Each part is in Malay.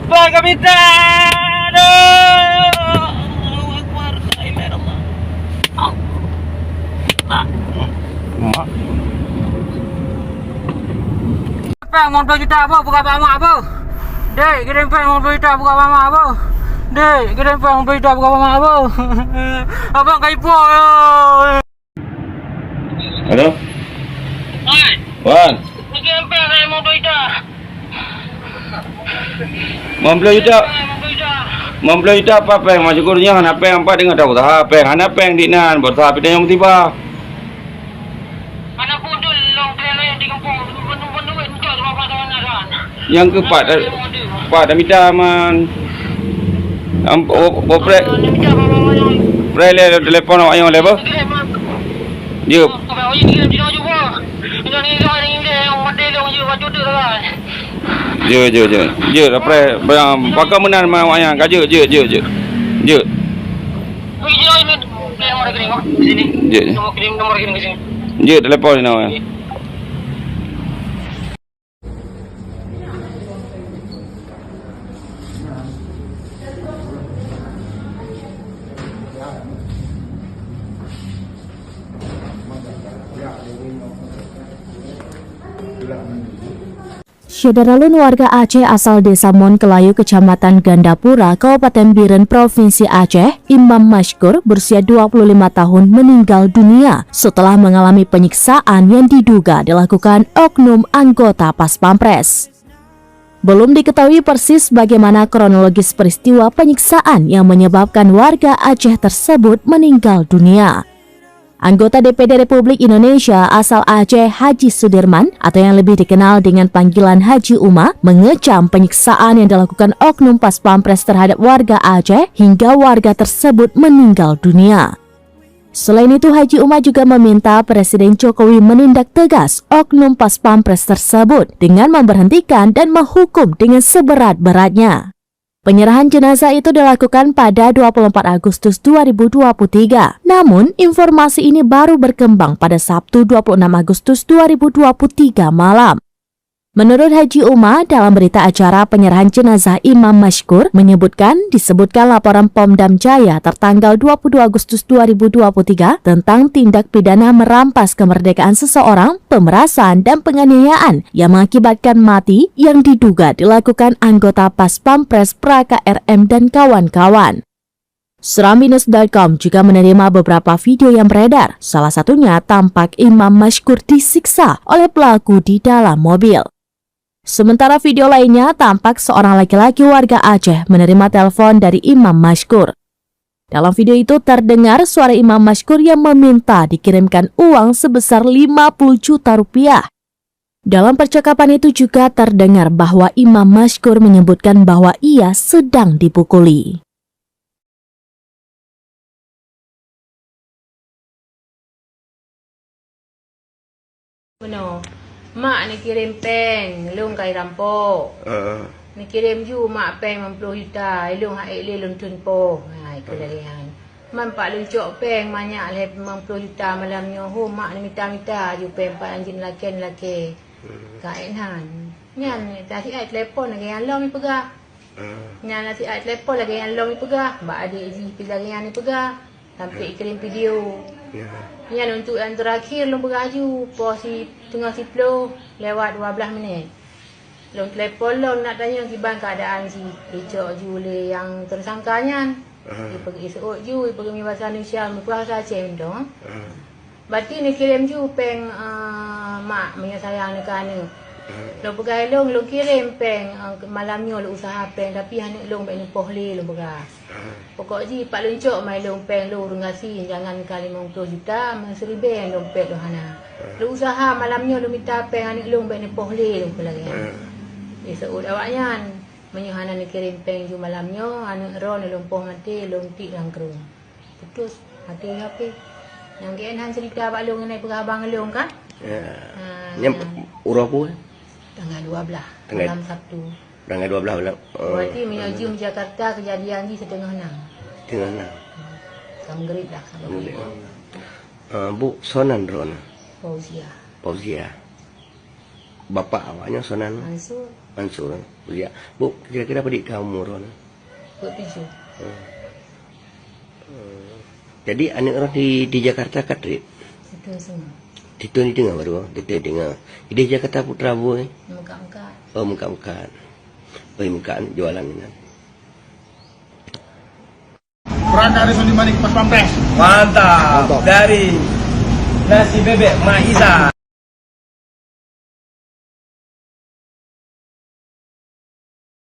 Apa kapitan? Allahu Akbar. La ilaha illallah. Mak. Peng mau 20 juta apa? Bukan apa apa. Dek, kirim peng mau 20 juta bukan apa apa. Dek, kirim peng mau 20 juta bukan apa apa. Abang kaipo. Halo? Oi. Wan. Kirim peng mau 20 juta. Mau 20 juta. Mau 20 juta apa peng? Masih kurnya hana peng apa dengan dah usaha peng. Hana peng di nan berusaha pindah yang tiba. Mana bodol long trailer yang di kampung penuh-penuh untuk rumah tawanan kan. Yang ke Pak dah minta man. Opre. Prele telefon awak yang lepas. Dia. Je apre pakai menan awak yang je. Je. Je telefon ni awak. Syederalun warga Aceh asal Desa Mon Kelayu, Kecamatan Gandapura, Kabupaten Biren, Provinsi Aceh, Imam Mashkur, berusia 25 tahun, meninggal dunia setelah mengalami penyiksaan yang diduga dilakukan oknum anggota Pas Pampres. Belum diketahui persis bagaimana kronologis peristiwa penyiksaan yang menyebabkan warga Aceh tersebut meninggal dunia. Anggota DPD Republik Indonesia asal Aceh, Haji Sudirman, atau yang lebih dikenal dengan panggilan Haji Uma, mengecam penyiksaan yang dilakukan oknum Pas Pampres terhadap warga Aceh hingga warga tersebut meninggal dunia. Selain itu, Haji Uma juga meminta Presiden Jokowi menindak tegas oknum Pas Pampres tersebut dengan memberhentikan dan menghukum dengan seberat-beratnya. Penyerahan jenazah itu dilakukan pada 24 Agustus 2023. Namun, informasi ini baru berkembang pada Sabtu 26 Agustus 2023 malam. Menurut Haji Uma, dalam berita acara penyerahan jenazah Imam Mashkur disebutkan laporan Pomdam Jaya tertanggal 22 Agustus 2023 tentang tindak pidana merampas kemerdekaan seseorang, pemerasan dan penganiayaan yang mengakibatkan mati yang diduga dilakukan anggota Pas Pampres Praka RM dan kawan-kawan. Serambinews.com juga menerima beberapa video yang beredar, salah satunya tampak Imam Mashkur disiksa oleh pelaku di dalam mobil. Sementara video lainnya tampak seorang laki-laki warga Aceh menerima telepon dari Imam Mashkur. Dalam video itu terdengar suara Imam Mashkur yang meminta dikirimkan uang sebesar 50 juta rupiah. Dalam percakapan itu juga terdengar bahwa Imam Mashkur menyebutkan bahwa ia sedang dipukuli. Benar. Mak ni kirim peng, lung kai rampok. Ni kirim ju mak peng 50 juta, lung hak le lung tun po. Hai kelalian. Man pak lung cok peng banyak le 50 juta malam nyo. Ho mak ni minta ju peng pak anjing laki. Kain han. Nyan tadi ai telefon lagi yang long ni pegah. Nyan nasi ai telefon lagi yang long ni pegah. Mbak adik ji pegah ni pegah. Sampai kirim video. Yang untuk yang terakhir long beraju posisi tengah siplo lewat 12 minit. Long telefon long nak tanya kiban keadaan si Icok Juli yang tersangkanya. Dia pergi seot ju, dia pergi bahasa Indonesia, bahasa Aceh dong. Berarti ni kirim ju peng mak menyayang ni kan. Long pegai long kirim peng malamnya lu usaha peng tapi hanya long baik ni pohle long pegai. Pokok ji pak luncok mai long peng lu ngasi jangan kali 50 juta seriben long peng lu hana. Lu usaha malamnya lu minta peng hanya long baik ni pohle long pelagi. Esok awaknya menyuhana ni kirim peng ju malamnya hanya ron long poh mati long tik langkrung. Putus mati apa? Yang gen han cerita pak long ngai pegabang long kan? Ya. Yang urapu tanggal 12 malam Sabtu. Tanggal 12 bulan. Berarti menuju Jakarta kejadian ni 5:30. 5:30. Sanggerit dah. Bu sonan ron. Pauzia. Bapak awaknya sonan Mansur. Mansur. Ya. Bu, kira-kira adik kamu umur? Buat tujuh. Jadi anak orang di Jakarta katrit. Itu semua. Itu ni dengar baru. Itu dengar. Di Jakarta Putra Bu. Muka-muka. Oh, muka-mukaan. Oh, mukaan jualan ni. Kurang dari Sulimani Pas Pampres. Mantap. Dari nasi bebek Maisa.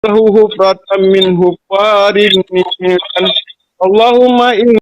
Lahu hufratan min hufarin Allahumma